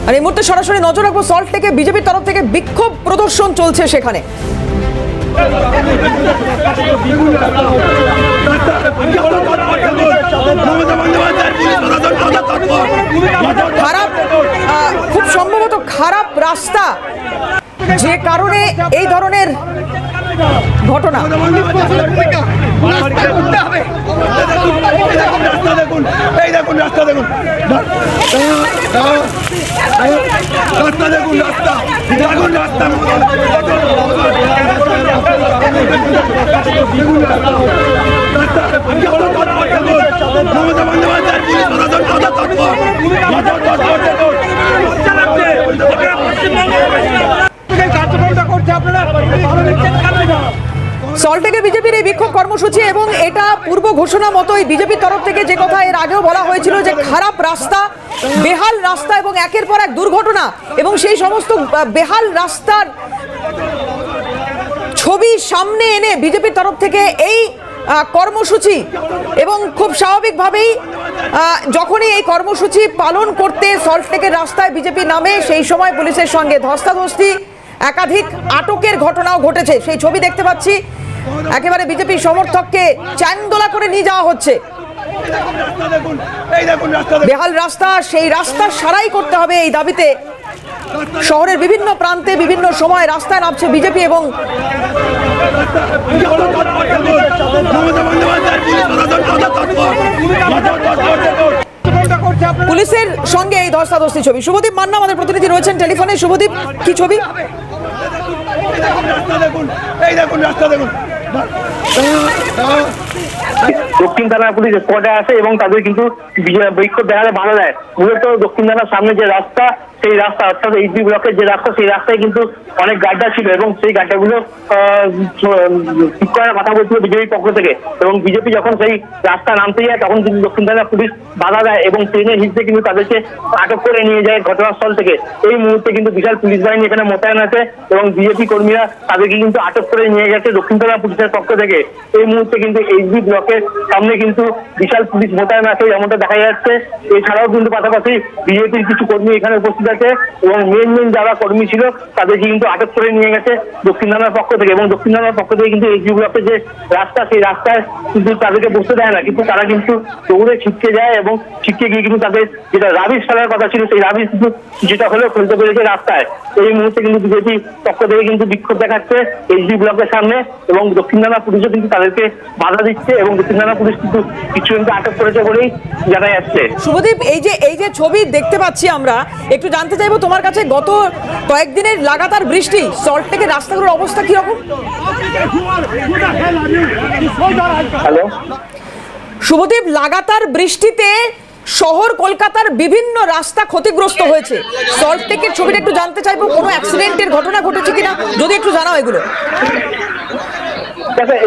আর এই মুহূর্তে সরাসরি নজর রাখবো সল্ট লেকে বিজেপির তরফ থেকে বিক্ষোভ প্রদর্শন চলছে সেখানে। খারাপ, খুব সম্ভবত খারাপ রাস্তা, যে কারণে এই ধরনের ঘটনা। সল্টলেকে বিজেপির এই বিক্ষোভ কর্মসূচি এবং এটা পূর্ব ঘোষণা মতোই বিজেপির তরফ থেকে যে কথা এর আগেও বলা হয়েছিল যে খারাপ রাস্তা, বেহাল রাস্তা এবং একের পর এক দুর্ঘটনা এবং সেই সমস্ত বেহাল রাস্তার ছবি সামনে এনে বিজেপির তরফ থেকে এই কর্মসূচি। এবং খুব স্বাভাবিকভাবেই যখনই এই কর্মসূচি পালন করতে সল্টলেকের রাস্তায় বিজেপি নামে সেই সময় পুলিশের সঙ্গে ধস্তাধস্তি, একাধিক আটকের ঘটনাও ঘটেছে। সেই ছবি দেখতে পাচ্ছি, একেবারে বিজেপি সমর্থককে চ্যাংদোলা করে নিয়ে যাওয়া হচ্ছে। বেহাল রাস্তা, সেই রাস্তা সারাই করতে হবে এই দাবিতে শহরের বিভিন্ন প্রান্তে বিভিন্ন সময় রাস্তায় নামছে বিজেপি। এবং পুলিশের সঙ্গে এই ধস্তাধস্তি ছবি। শুভদীপ মান্না আমাদের প্রতিনিধি রয়েছেন টেলিফোনে। শুভদীপ, কি ছবি? দক্ষিণ থানা পুলিশ স্পটে আসে এবং তাদের কিন্তু বিক্ষোভ দেখাতে বাধা দেয়। মূলত দক্ষিণ থানার সামনে যে রাস্তা, সেই রাস্তা অর্থাৎ এইচডি ব্লকের যে রাস্তা, সেই রাস্তায় কিন্তু অনেক গাড্ডা ছিল এবং সেই গাড্ডাগুলো ঠিক করার কথা বলছিল বিজেপির পক্ষ থেকে। এবং বিজেপি যখন সেই রাস্তা নামতে যায় তখন কিন্তু দক্ষিণ থানা পুলিশ বাধা দেয় এবং ট্রেনের হিসেবে কিন্তু তাদেরকে আটক করে নিয়ে যায় ঘটনাস্থল থেকে। এই মুহূর্তে কিন্তু বিশাল পুলিশ বাহিনী এখানে মোতায়েন আছে এবং বিজেপি কর্মীরা তাদেরকে কিন্তু আটক করে নিয়ে গেছে দক্ষিণ থানা পুলিশের পক্ষ থেকে। এই মুহূর্তে কিন্তু এইচডি ব্লকের সামনে কিন্তু বিশাল পুলিশ মোতায়েন আছে যেমনটা দেখা যাচ্ছে। এছাড়াও কিন্তু পাশাপাশি বিজেপির কিছু কর্মী এখানে উপস্থিত আছে এবং মেন যারা কর্মী ছিল তাদেরকে কিন্তু আটক করে নিয়ে গেছে দক্ষিণ থানার পক্ষ থেকে। এবং দক্ষিণ থানার পক্ষ থেকে কিন্তু এইচডি ব্লকের যে রাস্তা, সেই রাস্তায় কিন্তু তাদেরকে বসতে দেয় না, কিন্তু তারা কিন্তু দৌড়ে ছিটকে যায় এবং ছিটকে গিয়ে কিন্তু তাদের যেটা রাবিশ ফেলার কথা ছিল সেই রাবিশ কিন্তু যেটা হলেও ফেলতে পেরেছে রাস্তায়। এই মুহূর্তে কিন্তু বিজেপি পক্ষ থেকে কিন্তু বিক্ষোভ দেখাচ্ছে এইচডি ব্লকের সামনে এবং দক্ষিণ থানা পুলিশও কিন্তু তাদেরকে বাধা দিচ্ছে এবং দক্ষিণ থানা পুলিশ কিন্তু কিছু কিন্তু আটক করেছে বলেই জানা যাচ্ছে। শুভদীপ, এই যে ছবি দেখতে পাচ্ছি আমরা, একটু জানতে চাইবো তোমার কাছে, গত কয়েকদিনের লাগাতার বৃষ্টি সল্টলেকের রাস্তাগুলোর অবস্থা কিরকম? হ্যালো শুভদীপ, লাগাতার বৃষ্টিতে শহর কলকাতার বিভিন্ন রাস্তা ক্ষতিগ্রস্ত হয়েছে। সল্টলেকের ছবিটা একটু জানতে চাইবো, কোনো অ্যাক্সিডেন্টের ঘটনা ঘটেছে কিনা যদি একটু জানাও এগুলো।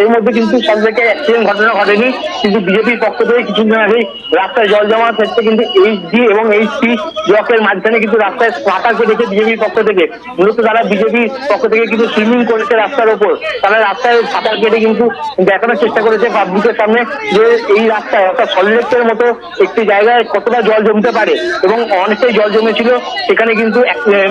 এর মধ্যে কিন্তু সল্টলেকে অ্যাক্সিডেন্ট ঘটনা ঘটেনি, কিন্তু বিজেপির পক্ষ থেকে কিছুদিন আগেই রাস্তায় জল জমার ক্ষেত্রে কিন্তু এইচডি এবং এইচপি ব্লকের মাঝখানে কিন্তু রাস্তায় পাতা কেটেছে বিজেপির পক্ষ থেকে। মূলত তারা বিজেপির পক্ষ থেকে কিন্তু সুইমিং করেছে রাস্তার ওপর। তারা রাস্তায় সাঁতার কেটে কিন্তু দেখানোর চেষ্টা করেছে পাবলিকের সামনে যে এই রাস্তায় অর্থাৎ সল্টলেকের মতো একটি জায়গায় কতটা জল জমতে পারে এবং অনেকটাই জল জমেছিল সেখানে কিন্তু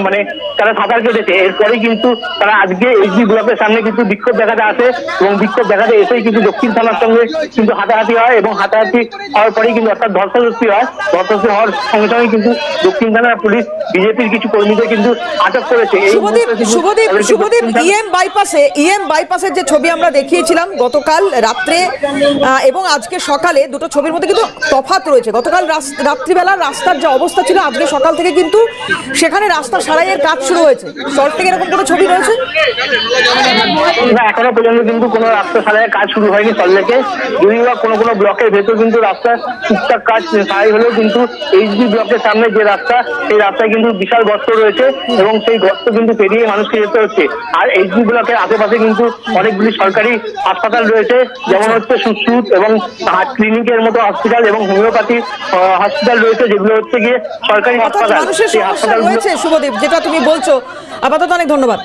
মানে তারা সাঁতার কেটেছে। এরপরে কিন্তু তারা আজকে এইচডি ব্লকের সামনে কিন্তু বিক্ষোভ দেখাতে আসে এবং বিক্ষোভ দেখাতে এসেই কিন্তু দক্ষিণ থানার সঙ্গে কিন্তু হাতাহাতি হয় এবং হাতাহাতি হওয়ার পরেই কিন্তু অর্থাৎ ধস্তাধস্তি হয়। ধস্তাধস্তি হওয়ার সঙ্গে সঙ্গে কিন্তু দক্ষিণ থানার পুলিশ বিজেপির কিছু কর্মীদের কিন্তু আটক করেছে। শুভদীপ, ইএম বাইপাসের যে ছবি আমরা দেখিয়েছিলাম গতকাল রাত্রে এবং আজকে সকালে, দুটো ছবির মধ্যে কিন্তু তফাৎ রয়েছে। গতকাল রাত্রিবেলা রাস্তার যে অবস্থা ছিল, আজকে সকাল থেকে কিন্তু সেখানে রাস্তা সারাইয়ের কাজ শুরু হয়েছে। সল্টলেকে এরকম কোনো ছবি রয়েছে না? এখনো পর্যন্ত কিন্তু কোনো রাস্তা সারাইয়ের কাজ শুরু হয়নি সল্টলেকে। যদিও বা কোনো ব্লকের ভেতর কিন্তু রাস্তা টুকটাক কাজ সারাই হলেও কিন্তু এইচডি ব্লকের সামনে যে রাস্তা, সেই রাস্তায় কিন্তু বিশাল গর্ত রয়েছে এবং সেই গর্ত কিন্তু পেরিয়ে মানুষকে যেতে হচ্ছে। আর এইচডি ব্লকের আশেপাশে কিন্তু অনেকগুলি সরকারি হাসপাতাল রয়েছে, যেমন হচ্ছে সুশ্রুত এবং হার্ট ক্লিনিকের মতো হসপিটাল এবং হোমিওপ্যাথি হসপিটাল রয়েছে, যেগুলো হচ্ছে গিয়ে সরকারি হাসপাতাল। সেই হাসপাতাল রয়েছে শুভদীপ, যেটা তুমি বলছো। আপাতত অনেক ধন্যবাদ।